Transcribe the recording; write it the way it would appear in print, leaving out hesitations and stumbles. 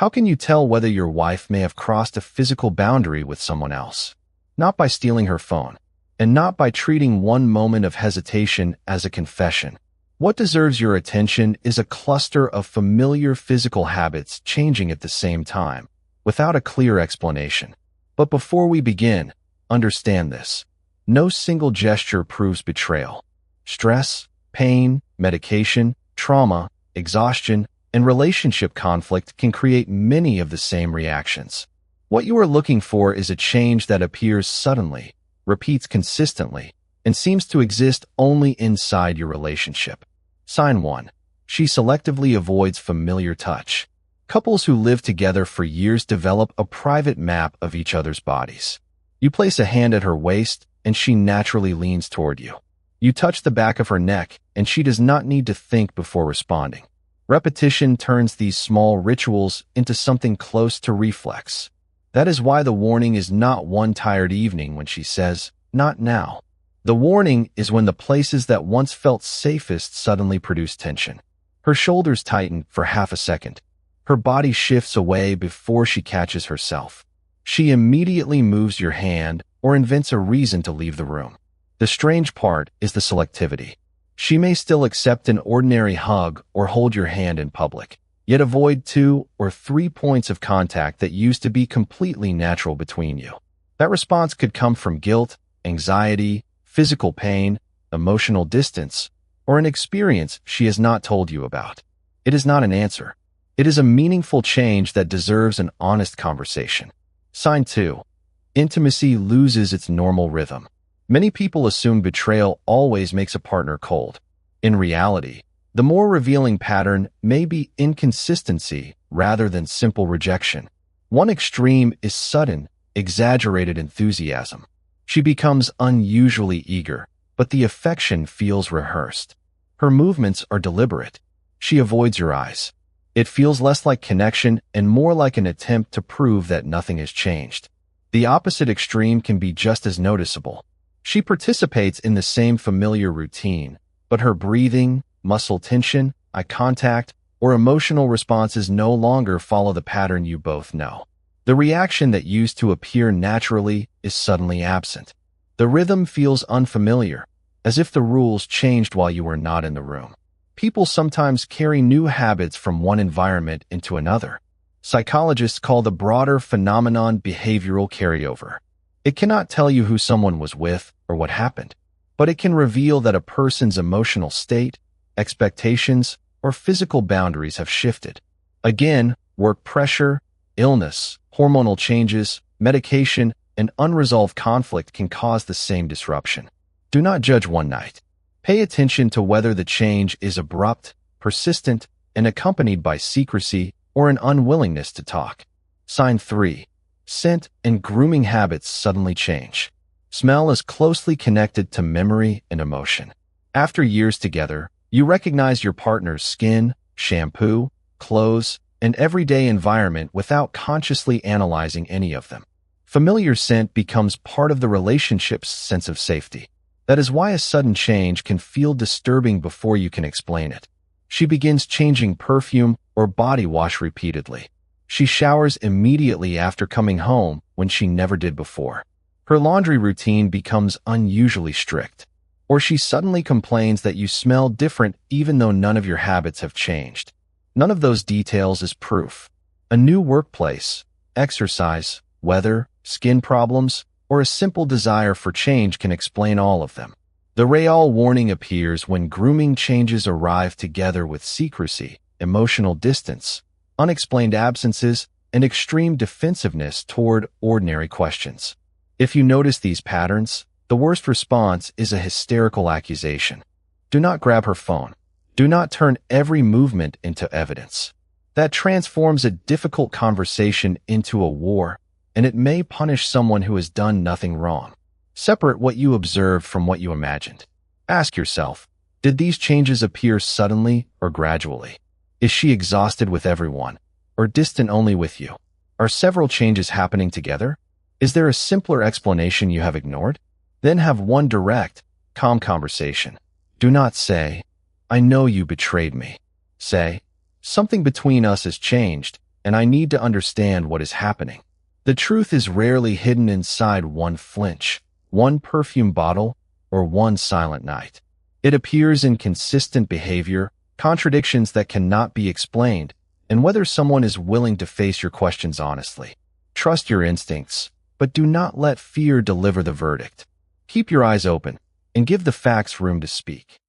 How can you tell whether your wife may have crossed a physical boundary with someone else? Not by stealing her phone, and not by treating one moment of hesitation as a confession. What deserves your attention is a cluster of familiar physical habits changing at the same time, without a clear explanation. But before we begin, understand this. No single gesture proves betrayal. Stress, pain, medication, trauma, exhaustion, and relationship conflict can create many of the same reactions. What you are looking for is a change that appears suddenly, repeats consistently, and seems to exist only inside your relationship. Sign 1. She selectively avoids familiar touch. Couples who live together for years develop a private map of each other's bodies. You place a hand at her waist, and she naturally leans toward you. You touch the back of her neck, and she does not need to think before responding. Repetition turns these small rituals into something close to reflex. That is why the warning is not one tired evening when she says, "Not now." The warning is when the places that once felt safest suddenly produce tension. Her shoulders tighten for half a second. Her body shifts away before she catches herself. She immediately moves your hand or invents a reason to leave the room. The strange part is the selectivity. She may still accept an ordinary hug or hold your hand in public, yet avoid 2 or 3 points of contact that used to be completely natural between you. That response could come from guilt, anxiety, physical pain, emotional distance, or an experience she has not told you about. It is not an answer. It is a meaningful change that deserves an honest conversation. Sign 2. Intimacy loses its normal rhythm. Many people assume betrayal always makes a partner cold. In reality, the more revealing pattern may be inconsistency rather than simple rejection. One extreme is sudden, exaggerated enthusiasm. She becomes unusually eager, but the affection feels rehearsed. Her movements are deliberate. She avoids your eyes. It feels less like connection and more like an attempt to prove that nothing has changed. The opposite extreme can be just as noticeable. She participates in the same familiar routine, but her breathing, muscle tension, eye contact, or emotional responses no longer follow the pattern you both know. The reaction that used to appear naturally is suddenly absent. The rhythm feels unfamiliar, as if the rules changed while you were not in the room. People sometimes carry new habits from one environment into another. Psychologists call the broader phenomenon behavioral carryover. It cannot tell you who someone was with or what happened, but it can reveal that a person's emotional state, expectations, or physical boundaries have shifted. Again, work pressure, illness, hormonal changes, medication, and unresolved conflict can cause the same disruption. Do not judge one night. Pay attention to whether the change is abrupt, persistent, and accompanied by secrecy or an unwillingness to talk. Sign 3. Scent and grooming habits suddenly change. Smell is closely connected to memory and emotion. After years together, you recognize your partner's skin, shampoo, clothes, and everyday environment without consciously analyzing any of them. Familiar scent becomes part of the relationship's sense of safety. That is why a sudden change can feel disturbing before you can explain it. She begins changing perfume or body wash repeatedly. She showers immediately after coming home when she never did before. Her laundry routine becomes unusually strict. Or she suddenly complains that you smell different even though none of your habits have changed. None of those details is proof. A new workplace, exercise, weather, skin problems, or a simple desire for change can explain all of them. The Betrayal warning appears when grooming changes arrive together with secrecy, emotional distance, unexplained absences, and extreme defensiveness toward ordinary questions. If you notice these patterns, the worst response is a hysterical accusation. Do not grab her phone. Do not turn every movement into evidence. That transforms a difficult conversation into a war, and it may punish someone who has done nothing wrong. Separate what you observed from what you imagined. Ask yourself, did these changes appear suddenly or gradually? Is she exhausted with everyone, or distant only with you? Are several changes happening together? Is there a simpler explanation you have ignored? Then have one direct, calm conversation. Do not say, "I know you betrayed me." Say, "Something between us has changed, and I need to understand what is happening. The truth is rarely hidden inside one flinch, one perfume bottle, or one silent night. It appears in consistent behavior, contradictions that cannot be explained, and whether someone is willing to face your questions honestly. Trust your instincts, but do not let fear deliver the verdict. Keep your eyes open, and give the facts room to speak.